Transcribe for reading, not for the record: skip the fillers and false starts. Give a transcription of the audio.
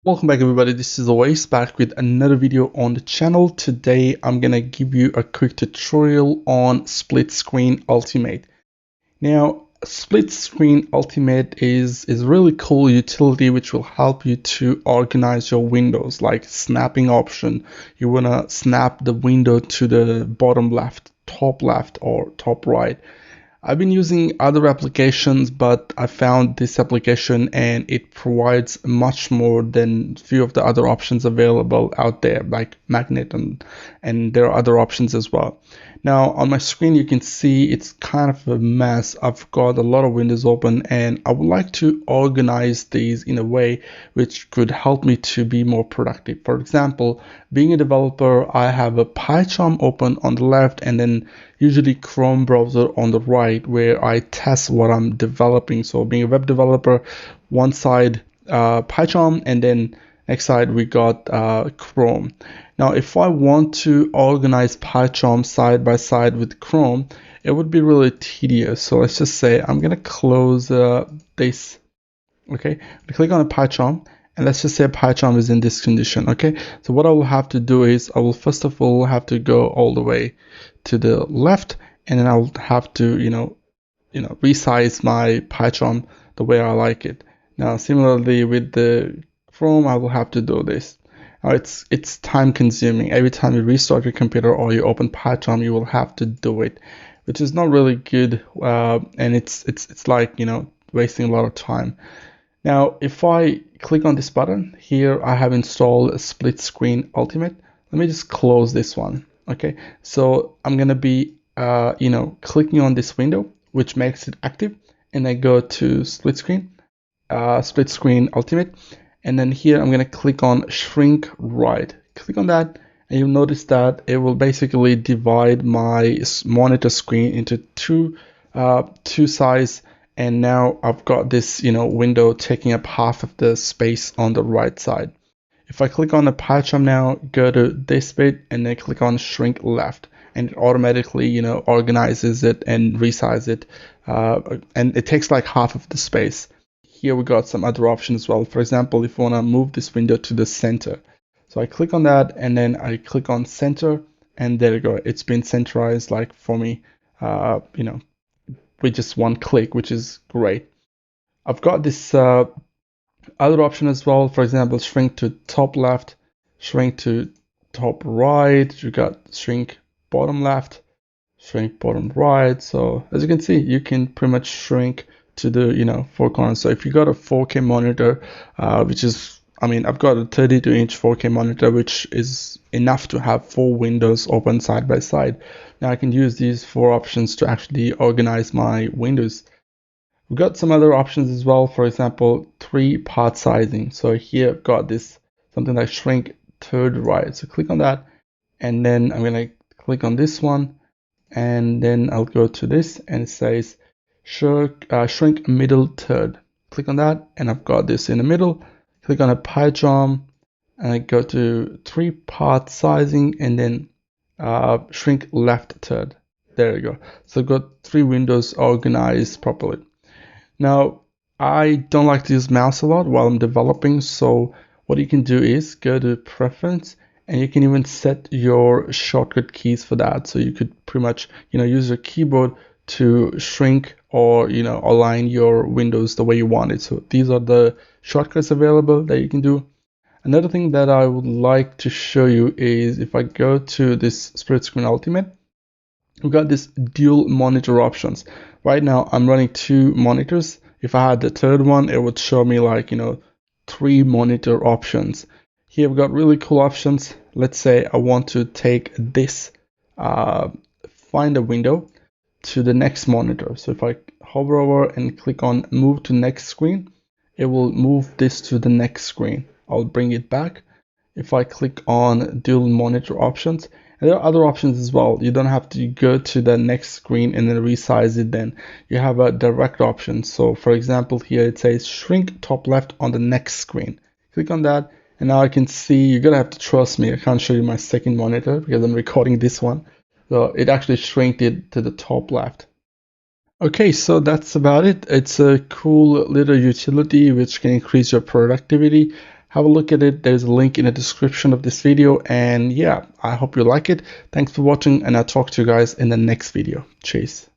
Welcome back everybody, this is Awais back with another video on the channel. Today I'm gonna give you a quick tutorial on Split Screen Ultimate. Now Split Screen Ultimate is a really cool utility which will help you to organize your windows, like snapping option. You wanna snap the window to the bottom left, or top right. I've been using other applications, but I found this application and it provides much more than few of the other options available out there, like Magnet, and there are other options as well. Now on my screen you can see it's kind of a mess. I've got a lot of windows open and I would like to organize these in a way which could help me to be more productive. For example, being a developer, I have a PyCharm open on the left and then usually Chrome browser on the right where I test what I'm developing. So being a web developer, one side PyCharm, and then next side we got Chrome. Now if I want to organize PyCharm side by side with Chrome, it would be really tedious. So let's just say I'm gonna close this. Okay, I click on a PyCharm and let's just say PyCharm is in this condition. Okay, so what I will have to do is I will first of all have to go all the way to the left, and then I'll have to resize my PyCharm the way I like it. Now similarly with the Chrome, I will have to do this. Now it's time consuming. Every time you restart your computer or you open PyCharm, you will have to do it, which is not really good, and it's like wasting a lot of time. Now if I click on this button here, I have installed a Split Screen Ultimate. Let me just close this one. Okay, so I'm gonna be clicking on this window which makes it active, and I go to Split Screen Ultimate, and then here I'm gonna click on Shrink Right. Click on that and you'll notice that it will basically divide my monitor screen into two sides, and now I've got this window taking up half of the space on the right side. If I click on the PyCharm now, go to this bit and then click on Shrink Left, and it automatically organizes it and resizes it, and it takes like half of the space. Here we got some other options as well. For example, if you want to move this window to the center, so I click on that and then I click on center, and there you go, it's been centralized like for me, with just one click, which is great. I've got this other option as well. For example, shrink to top left, shrink to top right. You got shrink bottom left, shrink bottom right. So as you can see, you can pretty much shrink to the four corners. So if you got a 4K monitor, which is, I've got a 32-inch 4K monitor, which is enough to have 4 windows open side by side. Now I can use these 4 options to actually organize my windows. We've got some other options as well. For example, 3-part sizing. So here I've got this something like shrink third right. So click on that, and then I'm gonna click on this one, and then I'll go to this and it says shrink middle third. Click on that and I've got this in the middle. Click on a PyCharm and I go to 3-part sizing, and then shrink left third. There you go. So I've got 3 windows organized properly. Now, I don't like to use mouse a lot while I'm developing, so what you can do is go to preference, and you can even set your shortcut keys for that. So you could pretty much use your keyboard to shrink or align your windows the way you want it. So these are the shortcuts available that you can do. Another thing that I would like to show you is if I go to this Split Screen Ultimate, we've got this dual monitor options. Right now I'm running 2 monitors. If I had the third one, it would show me like 3 monitor options. Here we've got really cool options. Let's say I want to take this find a window to the next monitor. So if I hover over and click on move to next screen, it will move this to the next screen. I'll bring it back. If I click on dual monitor options, and there are other options as well. You don't have to go to the next screen and then resize it. Then you have a direct option. So for example, here it says shrink top left on the next screen. Click on that, and now I can see. You're gonna have to trust me. I can't show you my second monitor because I'm recording this one. So it actually shrinked it to the top left. Okay, so that's about it. It's a cool little utility which can increase your productivity. Have a look at it. There's a link in the description of this video. And yeah, I hope you like it. Thanks for watching, and I'll talk to you guys in the next video. Cheers.